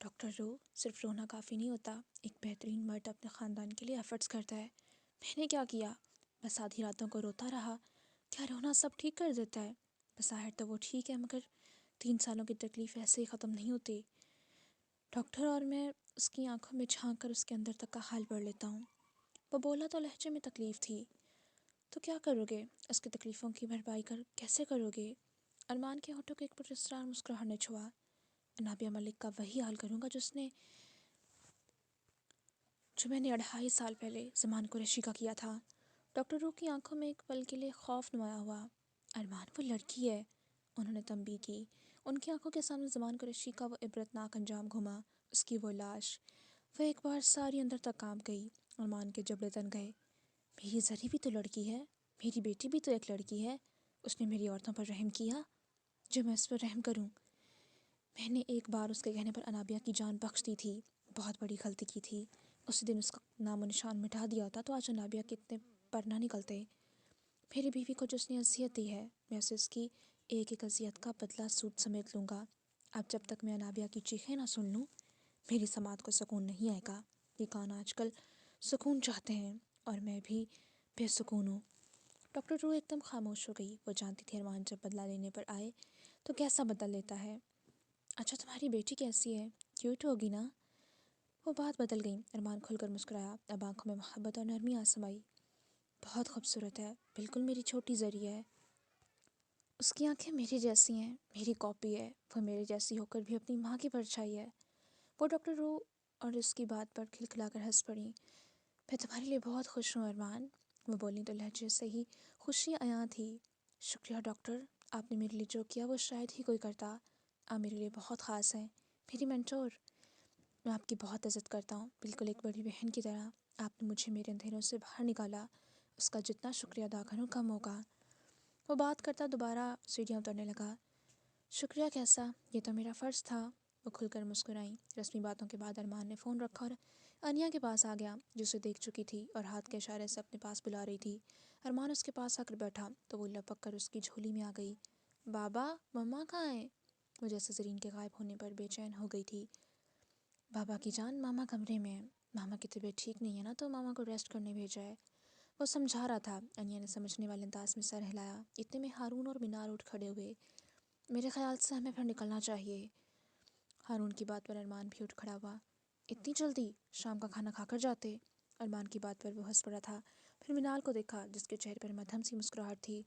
ڈاکٹر رو، صرف رونا کافی نہیں ہوتا، ایک بہترین مرد اپنے خاندان کے لیے ایفرٹس کرتا ہے۔ میں نے کیا کیا؟ بس آدھی راتوں کو روتا رہا۔ کیا رونا سب ٹھیک کر دیتا ہے؟ بظاہر تو وہ ٹھیک ہے، مگر 3 سالوں کی تکلیف ایسے ہی ختم نہیں ہوتی۔ ڈاکٹر اور میں اس کی آنکھوں میں جھانک کر اس کے اندر تک کا حال پڑھ لیتا ہوں۔ وہ بولا تو لہجے میں تکلیف تھی۔ تو کیا کرو گے؟ اس کی تکلیفوں کی بھرپائی کیسے کرو گے؟ ارمان کے ہونٹوں کو ایک پراسرار مسکراہٹ نے چھوا۔ انابیہ ملک کا وہی حال کروں گا جو میں نے 2.5 سال پہلے زمان قریشی کا کیا تھا۔ ڈاکٹر رو کی آنکھوں میں ایک پل کے لیے خوف نمایاں ہوا۔ ارمان، وہ لڑکی ہے، انہوں نے تنبیہ کی۔ ان کی آنکھوں کے سامنے زمان قریشی کا وہ عبرتناک انجام گھما، اس کی وہ لاش۔ وہ ایک بار ساری اندر تک کانپ گئی۔ ارمان کے جبڑے تن گئے۔ میری زری بھی تو لڑکی ہے، میری بیٹی بھی تو ایک لڑکی ہے۔ اس نے میری عورتوں پر رحم کیا، جو میں اس پر رحم کروں۔ میں نے ایک بار اس کے کہنے پر انابیہ کی جان بخش دی تھی، بہت بڑی غلطی کی تھی۔ اسی دن اس کا نام و نشان مٹا دیا ہوتا تو آج انابیہ کے اتنے پر نہ نکلتے۔ میری بیوی کو جس نے اذیت دی ہے، میں اسے اس کی ایک ایک اذیت کا بدلہ سود سمیت لوں گا۔ اب جب تک میں انابیہ کی چیخیں نہ سن لوں، میری سماعت کو سکون نہیں آئے گا۔ یہ کان آج کل سکون چاہتے ہیں اور میں بھی بے سکون ہوں۔ ڈاکٹر رو ایک دم خاموش ہو گئی۔ وہ جانتی تھی ارمان جب بدلہ لینے پر آئے تو کیسا بدلہ لیتا ہے۔ اچھا، تمہاری بیٹی کیسی ہے؟ کیوٹ ہوگی نا؟ وہ بات بدل گئی۔ ارمان کھل کر مسکرایا، اب آنکھوں میں محبت اور نرمی آ سمائی۔ بہت خوبصورت ہے، بالکل میری چھوٹی زری ہے۔ اس کی آنکھیں میری جیسی ہیں، میری کاپی ہے۔ وہ میرے جیسی ہو کر بھی اپنی ماں کی پرچھائی ہے۔ وہ ڈاکٹر رو اور اس کی بات پر کھلکھلا کر ہنس پڑی۔ میں تمہارے لیے بہت خوش ہوں ارمان، وہ بولی تو لہجے سے ہی خوشی عیاں تھی۔ شکریہ ڈاکٹر، آپ نے میرے لیے جو کیا وہ شاید ہی کوئی کرتا۔ آپ میرے لیے بہت خاص ہیں، میری مینٹور۔ میں آپ کی بہت عزت کرتا ہوں، بالکل ایک بڑی بہن کی طرح۔ آپ نے مجھے میرے اندھیروں سے باہر نکالا، اس کا جتنا شکریہ ادا کروں کم ہوگا۔ وہ بات کرتا دوبارہ سیڑھیاں اترنے لگا۔ شکریہ کیسا، یہ تو میرا فرض تھا۔ وہ کھل کر مسکرائیں۔ رسمی باتوں کے بعد ارمان نے فون رکھا اور انیا کے پاس آ گیا، جو اسے دیکھ چکی تھی اور ہاتھ کے اشارے سے اپنے پاس بلا رہی تھی۔ ارمان اس کے پاس آ کر بیٹھا تو وہ لپک کر اس کی جھولی میں آ گئی۔ بابا، مما کہاں ہیں؟ وہ جیسے زرین کے غائب ہونے پر بے چین ہو گئی تھی۔ بابا کی جان، ماما کمرے میں ہیں، ماما کی طبیعت ٹھیک نہیں ہے نا، تو ماما کو ریسٹ کرنے بھیجا ہے، وہ سمجھا رہا تھا۔ انیا نے سمجھنے والے انداز میں سر ہلایا۔ اتنے میں ہارون اور مینار اٹھ کھڑے ہوئے۔ میرے خیال سے ہمیں پھر نکلنا چاہیے۔ ہارون کی بات پر ارمان بھی اٹھ کھڑا ہوا۔ اتنی جلدی؟ شام کا کھانا کھا کر جاتے۔ ارمان کی بات پر وہ ہنس پڑا تھا۔ پھر مینار کو دیکھا، جس کے چہرے پر مدھم سی مسکراہٹ تھی۔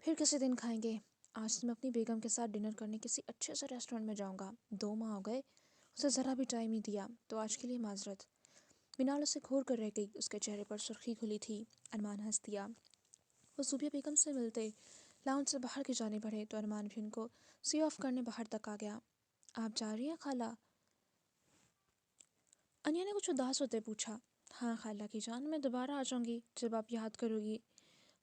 پھر کسی دن کھائیں گے، آج تو میں اپنی بیگم کے ساتھ ڈنر کرنے کسی اچھے سے ریسٹورینٹ میں جاؤں گا، 2 ماہ ہو گئے اسے ذرا بھی ٹائم نہیں دیا، تو آج کے لیے معذرت۔ مینار اسے گھور کر رہ گئی، اس کے چہرے پر سرخی کھلی تھی۔ ارمان ہنس دیا۔ وہ زوبیہ بیگم سے ملتے لاؤنج سے باہر کی جانے بڑھے تو ارمان بھی ان کو سی آف کرنے باہر تک آ گیا۔ آپ جا رہی ہیں خالہ؟ انیا نے کچھ اداس ہوتے پوچھا۔ ہاں خالہ کی جان، میں دوبارہ آ جاؤں گی جب آپ یاد کرو گی،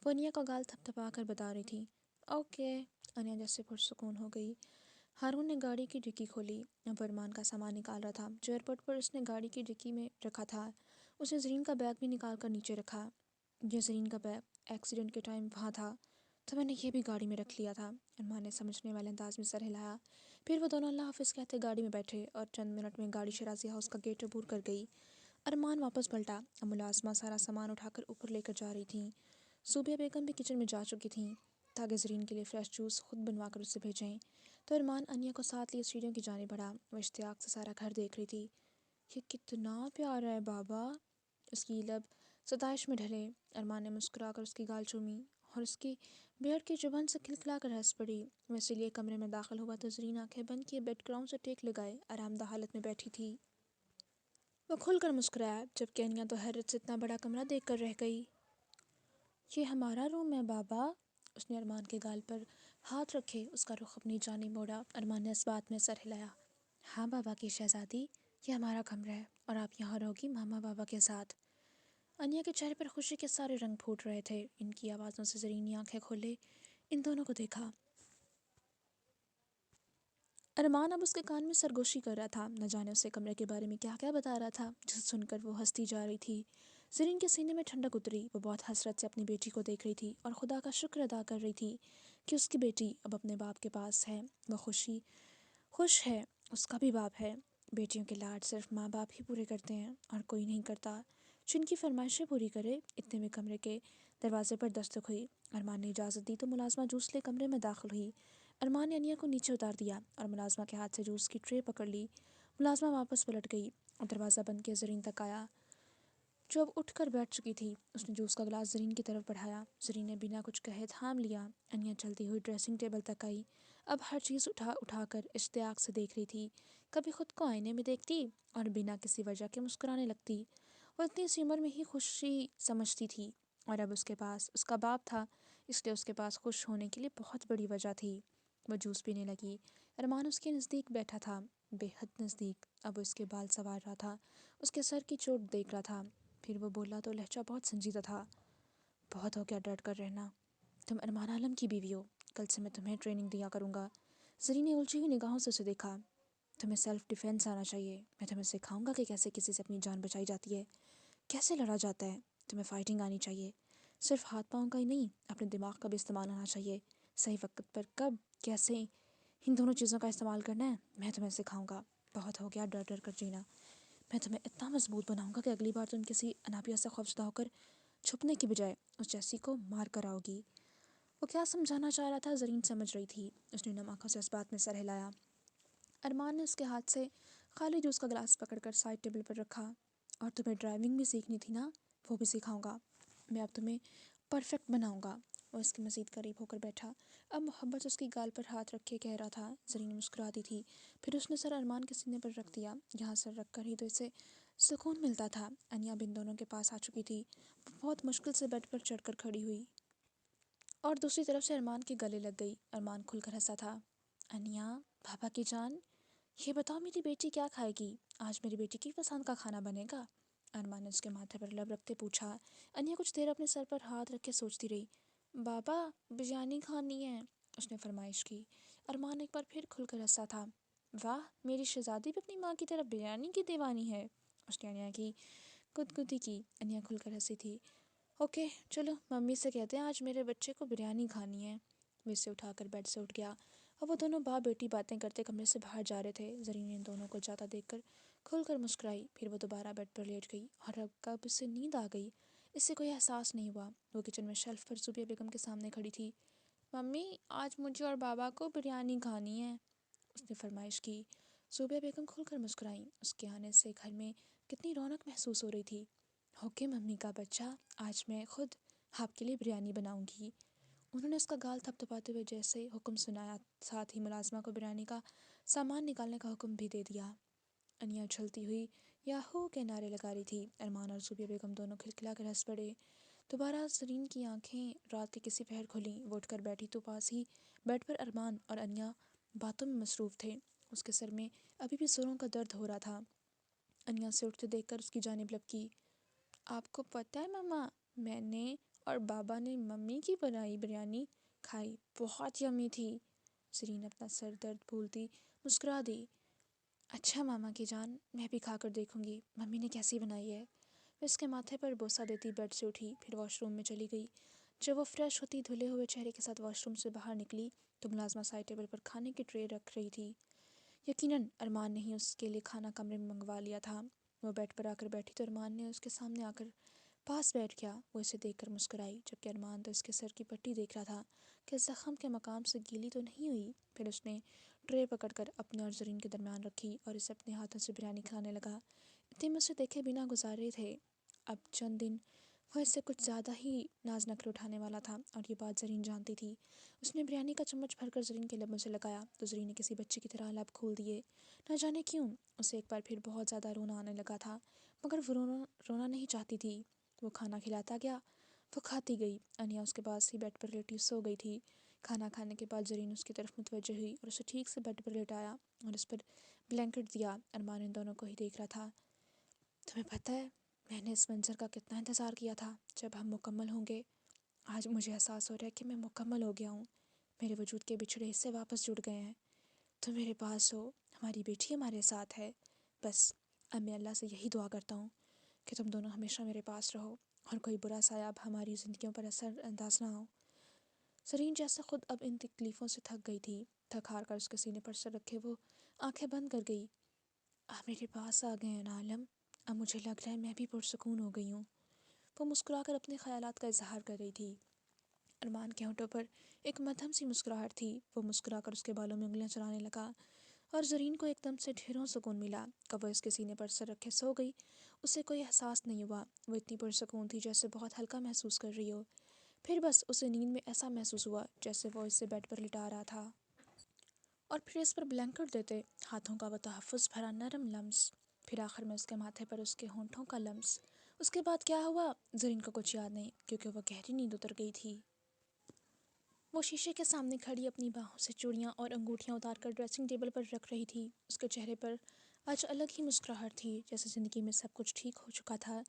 وہ انیا کا گال تھپ تھپا کر بتا رہی تھی۔ اوکے، انیا جیسے پرسکون ہو گئی۔ ہارون نے گاڑی کی ڈکی کھولی۔ اب ارمان کا سامان نکال رہا تھا جو ایئرپورٹ پر اس نے گاڑی کی ڈکی میں رکھا تھا۔ اس نے زرین کا بیگ بھی نکال کر نیچے رکھا۔ یہ زرین کا بیگ ایکسیڈنٹ کے ٹائم وہاں تھا تو میں نے یہ بھی گاڑی میں رکھ لیا تھا۔ ارمان نے سمجھنے والے انداز میں سر ہلایا۔ پھر وہ دونوں اللہ حافظ کہتے گاڑی میں بیٹھے اور چند منٹ میں گاڑی شیرازی ہاؤس کا گیٹ عبور کر گئی۔ ارمان واپس پلٹا۔ اب ملازمہ سارا سامان اٹھا کر اوپر لے کر جا رہی تھیں۔ زوبیہ بیگم بھی کچن میں جا چکی تھیں تاکہ زرین کے لیے فریش جوس خود بنوا کر اسے بھیجیں، تو ارمان انیا کو ساتھ لیے سیڑھیوں کی جانب بڑھا۔ وہ اشتیاق سے سارا گھر دیکھ رہی تھی۔ یہ کتنا پیارا ہے بابا، اس کی لب ستائش میں ڈھلے۔ ارمان نے مسکرا کر اس کی گال چومی اور اس کی بیئرڈ کی چبھن سے کھلکھلا کر ہنس پڑی۔ وہ اسی لیے کمرے میں داخل ہوا تو زرین آنکھیں بند کیے بیڈ گراؤنڈ سے ٹیک لگائے آرام دہ حالت میں بیٹھی تھی۔ وہ کھل کر مسکرایا، جبکہ انیا تو حیرت سے اتنا بڑا کمرہ دیکھ کر رہ گئی۔ یہ ہمارا روم ہے بابا۔ اس نے ارمان کے گال پر ہاتھ رکھے اس کا رخ اپنی جانب موڑا۔ ارمان نے اس بات میں سر ہلایا۔ ہاں بابا کی شہزادی، یہ ہمارا کمرہ ہے اور آپ یہاں رہو گی ماما بابا کے ساتھ۔ انیا کے چہرے پر خوشی کے سارے رنگ پھوٹ رہے تھے۔ ان کی آوازوں سے زرین نے آنکھیں کھولے ان دونوں کو دیکھا۔ ارمان اب اس کے کان میں سرگوشی کر رہا تھا، نہ جانے اسے کمرے کے بارے میں کیا کیا بتا رہا تھا، جسے سن کر وہ ہنستی جا رہی تھی۔ زرین کے سینے میں ٹھنڈک اتری۔ وہ بہت حسرت سے اپنی بیٹی کو دیکھ رہی تھی اور خدا کا شکر ادا کر رہی تھی کہ اس کی بیٹی اب اپنے باپ کے پاس ہے۔ وہ خوش ہے، اس کا بھی باپ ہے۔ بیٹیوں کے لاڈ صرف ماں باپ ہی پورے کرتے ہیں اور کوئی نہیں کرتا۔ جن کی فرمائشیں پوری کرے۔ اتنے میں کمرے کے دروازے پر دستک ہوئی۔ ارمان نے اجازت دی تو ملازمہ جوس لے کمرے میں داخل ہوئی۔ ارمان نے انیا کو نیچے اتار دیا اور ملازمہ کے ہاتھ سے جوس کی ٹرے پکڑ لی۔ ملازمہ واپس پلٹ گئی اور دروازہ بند کیا زرین تک آیا جو اب اٹھ کر بیٹھ چکی تھی۔ اس نے جوس کا گلاس زرین کی طرف بڑھایا۔ زرین نے بنا کچھ کہے تھام لیا۔ انیا چلتی ہوئی ڈریسنگ ٹیبل تک آئی۔ اب ہر چیز اٹھا اٹھا کر اشتیاق سے دیکھ رہی تھی۔ کبھی خود کو آئینے میں دیکھتی اور بنا کسی وجہ کے مسکرانے لگتی۔ وہ اتنی سی عمر میں ہی خوشی سمجھتی تھی اور اب اس کے پاس اس کا باپ تھا، اس لیے اس کے پاس خوش ہونے کے لیے بہت بڑی وجہ تھی۔ وہ جوس پینے لگی۔ ارمان اس کے نزدیک بیٹھا تھا، بے حد نزدیک۔ اب وہ اس کے بال سنوار رہا تھا، اس کے سر کی چوٹ دیکھ رہا تھا۔ پھر وہ بولا تو لہجہ بہت سنجیدہ تھا۔ بہت ہو گیا ڈر کر رہنا، تم ارمان عالم کی بیوی ہو، کل سے میں تمہیں ٹریننگ دیا کروں گا۔ زرین نے الجھی ہوئی نگاہوں سے اسے دیکھا۔ تمہیں سیلف ڈیفینس آنا چاہیے، میں تمہیں سکھاؤں گا کہ کیسے کسی سے اپنی جان بچائی جاتی ہے، کیسے لڑا جاتا ہے۔ تمہیں فائٹنگ آنی چاہیے، صرف ہاتھ پاؤں کا ہی نہیں، اپنے دماغ کا بھی استعمال آنا چاہیے۔ صحیح وقت پر کب کیسے ان دونوں چیزوں کا استعمال کرنا ہے میں تمہیں سکھاؤں گا۔ بہت ہو گیا ڈر ڈر کر جینا، میں تمہیں اتنا مضبوط بناؤں گا کہ اگلی بار تم کسی انابیہ سے خوفزدہ ہو کر چھپنے کی بجائے اس جیسی کو مار کر آؤ گی۔ وہ کیا سمجھانا چاہ رہا تھا زرین سمجھ رہی تھی۔ اس نے نم آنکھوں سے اس بات میں سر ہلایا۔ ارمان نے اس کے ہاتھ سے خالی جوس کا گلاس پکڑ کر سائڈ ٹیبل پر رکھا۔ اور تمہیں ڈرائیونگ بھی سیکھنی تھی نا، وہ بھی سکھاؤں گا، میں اب تمہیں پرفیکٹ بناؤں گا۔ وہ اس کے مزید قریب ہو کر بیٹھا، اب محبت اس کی گال پر ہاتھ رکھ کے کہہ رہا تھا۔ زرین مسکراتی تھی، پھر اس نے سر ارمان کے سینے پر رکھ دیا۔ یہاں سر رکھ کر ہی تو اسے سکون ملتا تھا۔ انیا بن دونوں کے پاس آ چکی تھی۔ وہ بہت مشکل سے بیڈ پر چڑھ کر کھڑی ہوئی اور دوسری طرف سے ارمان کے گلے لگ گئی۔ ارمان کھل کر ہنسا تھا۔ انیا بابا کی جان، یہ بتاؤ میری بیٹی کیا کھائے گی؟ آج میری بیٹی کی پسند کا کھانا بنے گا؟ ارمان نے اس کے ماتھے پر لب رکھتے پوچھا۔ انیا کچھ دیر اپنے سر پر ہاتھ رکھ کے سوچتی رہی۔ بابا بریانی کھانی ہے، اس نے فرمائش کی۔ ارمان ایک بار پھر کھل کر ہنسا تھا۔ واہ، میری شہزادی بھی اپنی ماں کی طرح بریانی کی دیوانی ہے، اس نے انیا کی گدگدی کی۔ انیا کھل کر ہنسی تھی۔ اوکے چلو ممی سے کہتے ہیں آج میرے بچے کو بریانی کھانی ہے۔ وہ اسے اٹھا کر بیڈ سے اٹھ گیا اور وہ دونوں باپ بیٹی باتیں کرتے کمرے سے باہر جا رہے تھے۔ زرین نے ان دونوں کو جاتا دیکھ کر کھل کر مسکرائی، پھر وہ دوبارہ بیڈ پر لیٹ گئی اور اب کب اسے نیند آ گئی اس سے کوئی احساس نہیں ہوا۔ وہ کچن میں شیلف پر زوبیہ بیگم کے سامنے کھڑی تھی۔ ممی آج مجھے اور بابا کو بریانی کھانی ہے، اس نے فرمائش کی۔ زوبیہ بیگم کھل کر مسکرائیں۔ اس کے آنے سے گھر میں کتنی رونق محسوس ہو رہی تھی۔ اوکے ممی کا بچہ، آج میں خود آپ کے لیے بریانی بناؤں گی۔ انہوں نے اس کا گال تھپ تھپاتے ہوئے جیسے حکم سنایا، ساتھ ہی ملازمہ کو بریانی کا سامان نکالنے کا حکم بھی دے دیا۔ انیا اچھلتی ہوئی یاہو کے نعرے لگا رہی تھی۔ ارمان اور زوبیہ بیگم دونوں کھلکھلا کر ہنس پڑے۔ دوبارہ زرین کی آنکھیں رات کے کسی پہر کھلیں۔ وہ اٹھ کر بیٹھی تو پاس ہی بیڈ پر ارمان اور انیا باتوں میں مصروف تھے۔ اس کے سر میں ابھی بھی زوروں کا درد ہو رہا تھا۔ انیا سے اٹھتے دیکھ کر اس کی جانب لپکی۔ آپ کو پتہ ہے مما، میں نے اور بابا نے ممی کی بنائی بریانی کھائی، بہت یمی تھی۔ زرین اپنا سر درد بھولتی مسکرا دی۔ اچھا ماما کی جان، میں بھی کھا کر دیکھوں گی ممی نے کیسی بنائی ہے۔ وہ اس کے ماتھے پر بوسہ دیتی بیڈ سے اٹھی، پھر واش روم میں چلی گئی۔ جب وہ فریش ہوتی دھلے ہوئے چہرے کے ساتھ واش روم سے باہر نکلی تو ملازمہ سائڈ ٹیبل پر کھانے کی ٹرے رکھ رہی تھی۔ یقیناً ارمان نے ہی اس کے لیے کھانا کمرے میں منگوا لیا تھا۔ وہ بیڈ پر آ کر بیٹھی تو ارمان نے اس کے سامنے آ کر پاس بیٹھ گیا۔ وہ اسے دیکھ کر مسکرائی، جبکہ ارمان تو اس کے سر کی پٹی دیکھ رہا تھا کہ زخم کے مقام سے گیلی تو نہیں ہوئی۔ پھر اس نے ٹرے پکڑ کر اپنے اور زرین کے درمیان رکھی اور اسے اپنے ہاتھوں سے بریانی کھلانے لگا۔ اتنے میں اسے دیکھے بنا گزارے تھے۔ اب چند دن وہ اس سے کچھ زیادہ ہی ناز نخرے اٹھانے والا تھا اور یہ بات زرین جانتی تھی۔ اس نے بریانی کا چمچ بھر کر زرین کے لبوں سے لگایا تو زرین نے کسی بچے کی طرح لب کھول دیے۔ نہ جانے کیوں اسے ایک بار پھر بہت زیادہ رونا آنے لگا تھا، مگر وہ رونا نہیں چاہتی تھی۔ وہ کھانا کھلاتا گیا، وہ کھاتی گئی۔ انیا اس کے پاس ہی بیڈ پر لیٹی سو گئی تھی۔ کھانا کھانے کے بعد زرین اس کی طرف متوجہ ہوئی اور اسے ٹھیک سے بیڈ پر لٹایا اور اس پر بلینکٹ دیا۔ ارمان ان دونوں کو ہی دیکھ رہا تھا۔ تمہیں پتہ ہے میں نے اس منظر کا کتنا انتظار کیا تھا جب ہم مکمل ہوں گے۔ آج مجھے احساس ہو رہا ہے کہ میں مکمل ہو گیا ہوں، میرے وجود کے بچھڑے حصے واپس جڑ گئے ہیں۔ تم میرے پاس ہو، ہماری بیٹی ہمارے ساتھ ہے، بس اب میں اللہ سے یہی دعا کرتا ہوں کہ تم دونوں ہمیشہ میرے پاس رہو اور کوئی برا سایہ اب ہماری زندگیوں پر اثر انداز نہ ہو۔ زرین جیسے خود اب ان تکلیفوں سے تھک گئی تھی، تھک ہار کر اس کے سینے پر سر رکھے وہ آنکھیں بند کر گئی۔ آپ میرے پاس آ گئے ہیں نا عالم، اب مجھے لگ رہا ہے میں بھی پرسکون ہو گئی ہوں۔ وہ مسکرا کر اپنے خیالات کا اظہار کر رہی تھی۔ ارمان کے ہونٹوں پر ایک مدھم سی مسکراہٹ تھی۔ وہ مسکرا کر اس کے بالوں میں انگلیاں چلانے لگا اور زرین کو ایک دم سے ڈھیروں سکون ملا۔ کب وہ اس کے سینے پر سر رکھے سو گئی، اسے کوئی احساس نہیں ہوا۔ وہ اتنی پرسکون تھی جیسے بہت ہلکا محسوس کر رہی ہو۔ پھر بس اسے نیند میں ایسا محسوس ہوا جیسے وہ اسے بیڈ پر لٹا رہا تھا اور پھر اس پر بلینکٹ دیتے ہاتھوں کا وہ تحفظ بھرا نرم لمس، پھر آخر میں اس کے ماتھے پر اس کے ہونٹوں کا لمس۔ اس کے بعد کیا ہوا زرین کو کچھ یاد نہیں، کیونکہ وہ گہری نیند اتر گئی تھی۔ وہ شیشے کے سامنے کھڑی اپنی باہوں سے چوڑیاں اور انگوٹھیاں اتار کر ڈریسنگ ٹیبل پر رکھ رہی تھی۔ اس کے چہرے پر آج الگ ہی مسکراہٹ تھی، جیسے زندگی میں سب کچھ ٹھیک ہو چکا تھا۔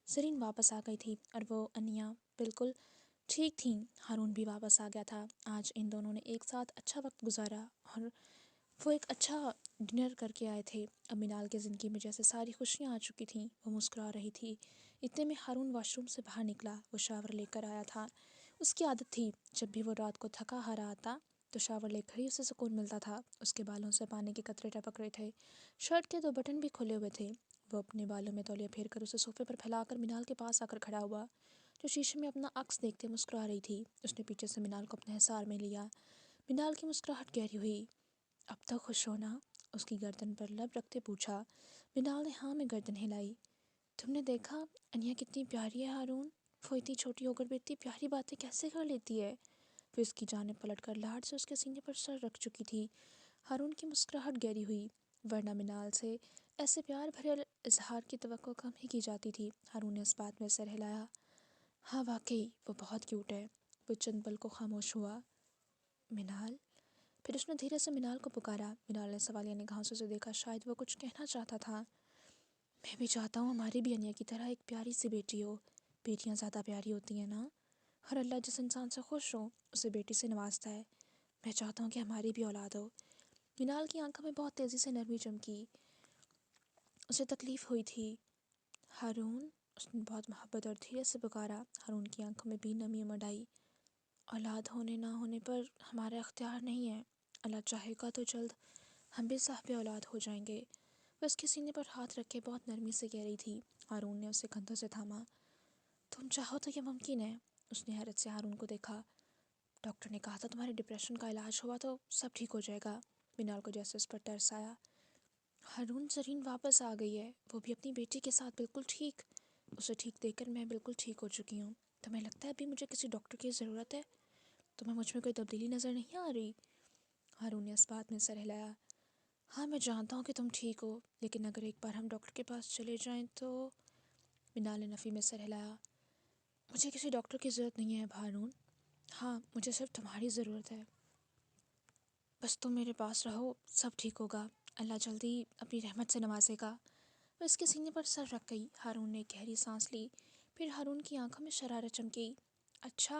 زرین واپس آ گئی تھی اور وہ انیا بالکل ٹھیک تھیں۔ ہارون بھی واپس آ گیا تھا۔ آج ان دونوں نے ایک ساتھ اچھا وقت گزارا اور وہ ایک اچھا ڈنر کر کے آئے تھے۔ اب منال کی زندگی میں جیسے ساری خوشیاں آ چکی تھیں۔ وہ مسکرا رہی تھی۔ اتنے میں ہارون واش روم سے باہر نکلا۔ وہ شاور لے کر آیا تھا۔ اس کی عادت تھی جب بھی وہ رات کو تھکا ہارا آتا تو شاور لے کر ہی اسے سکون ملتا تھا۔ اس کے بالوں سے پانی کے قطرے ٹپک رہے تھے، شرٹ کے 2 بٹن بھی کھلے ہوئے تھے۔ وہ اپنے بالوں میں تولیہ پھیر کر اسے صوفے پر پھیلا کر منال کے پاس آ کر کھڑا ہوا، جو شیشے میں اپنا عکس دیکھتے مسکرا رہی تھی۔ اس نے پیچھے سے منال کو اپنے حصار میں لیا۔ منال کی مسکراہٹ گہری ہوئی۔ اب تو خوش ہو نا؟ اس کی گردن پر لب رکھتے پوچھا۔ منال نے ہاں میں گردن ہلائی۔ تم نے دیکھا انیا کتنی پیاری ہے ہارون، وہ اتنی چھوٹی ہو کر بھی اتنی پیاری باتیں کیسے کر لیتی ہے؟ پھر اس کی جانب پلٹ کر لاڈ سے اس کے سینے پر سر رکھ چکی تھی۔ ہارون کی مسکراہٹ گہری ہوئی، ورنہ منال سے ایسے پیار بھرے اظہار کی توقع کم ہی کی جاتی تھی۔ ہارون نے اس بات میں سر ہلایا۔ ہاں واقعی وہ بہت کیوٹ ہے۔ وہ چند پل کو خاموش ہوا۔ منال؟ پھر اس نے دھیرے سے منال کو پکارا۔ منال نے سوالیہ نگاہوں سے اسے دیکھا، شاید وہ کچھ کہنا چاہتا تھا۔ میں بھی چاہتا ہوں ہماری بھی انیا کی طرح ایک پیاری سی بیٹی ہو۔ بیٹیاں زیادہ پیاری ہوتی ہیں نا، اور اللہ جس انسان سے خوش ہو اسے بیٹی سے نوازتا ہے۔ میں چاہتا ہوں کہ ہماری بھی اولاد ہو۔ منال کی آنکھوں میں بہت تیزی سے نرمی چمکی۔ اسے تکلیف ہوئی تھی۔ ہارون؟ اس نے بہت محبت اور دھیرے سے پکارا۔ ہارون کی آنکھوں میں بھی نمی امڈ آئی۔ اولاد ہونے نہ ہونے پر ہمارا اختیار نہیں ہے، اللہ چاہے گا تو جلد ہم بھی صاحب اولاد ہو جائیں گے۔ وہ اس کے سینے پر ہاتھ رکھ کے بہت نرمی سے کہہ رہی تھی۔ ہارون نے اسے کندھوں سے تھاما۔ تم چاہو تو یہ ممکن ہے؟ اس نے حیرت سے ہارون کو دیکھا۔ ڈاکٹر نے کہا تھا تمہارے ڈپریشن کا علاج ہوا تو سب ٹھیک ہو جائے گا۔ منال کو جیسے اس پر ترس آیا۔ ہارون زرین واپس آ گئی ہے، وہ بھی اپنی بیٹی کے ساتھ بالکل ٹھیک۔ اسے ٹھیک دیکھ کر میں بالکل ٹھیک ہو چکی ہوں۔ تمہیں لگتا ہے ابھی مجھے کسی ڈاکٹر کی ضرورت ہے؟ تمہیں مجھ میں کوئی تبدیلی نظر نہیں آ رہی؟ ہارون نے اس بات میں سر ہلایا۔ ہاں میں جانتا ہوں کہ تم ٹھیک ہو، لیکن اگر ایک بار ہم ڈاکٹر کے پاس چلے جائیں تو… منال نے نفی میں سر ہلایا۔ مجھے کسی ڈاکٹر کی ضرورت نہیں ہے اب ہارون۔ ہاں مجھے صرف تمہاری ضرورت ہے۔ بس تم میرے پاس رہو، سب ٹھیک ہوگا، اللہ جلدی اپنی رحمت سے نوازے گا۔ وہ اس کے سینے پر سر رکھ گئی۔ ہارون نے ایک گہری سانس لی، پھر ہارون کی آنکھوں میں شرارت چمکی۔ اچھا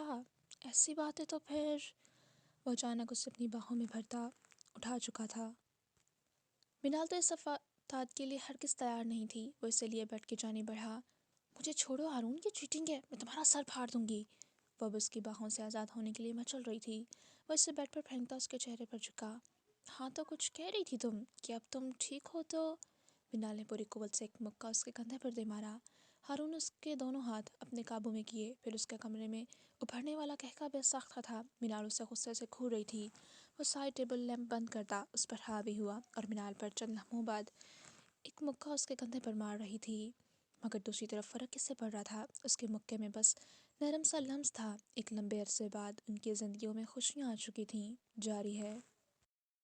ایسی بات ہے تو پھر… وہ اچانک اسے اپنی باہوں میں بھرتا اٹھا چکا تھا۔ منال تو اس صفات کے لیے ہرگز تیار نہیں تھی۔ وہ اسے لیے بیٹھ کے جانب بڑھا۔ مجھے چھوڑو ہارون، یہ چیٹنگ ہے، میں تمہارا سر پھاڑ دوں گی۔ وہ اب اس کی باہوں سے آزاد ہونے کے لیے مچل رہی تھی۔ وہ اسے بیڈ پر پھینکتا اس کے چہرے پر جھکا۔ ہاں تو کچھ کہہ رہی تھی تم کہ اب تم ٹھیک ہو تو… منال نے پوری قوت سے ایک مکہ اس کے کندھے پر دے مارا۔ ہارون نے اس کے دونوں ہاتھ اپنے قابو میں کیے، پھر اس کے کمرے میں ابھرنے والا قہقہ بے ساختہ تھا۔ منال اسے غصے سے گھور رہی تھی۔ وہ سائڈ ٹیبل لیمپ بند کرتا اس پر حاوی ہوا اور منال پر چند لمحوں بعد ایک مکہ اس کے کندھے پر مار رہی تھی، مگر دوسری طرف فرق کس سے پڑ رہا تھا؟ اس کے مکے میں بس نرم سا لمس تھا۔ ایک لمبے عرصے بعد ان کی زندگیوں میں خوشیاں آ چکی تھیں۔ جاری ہے۔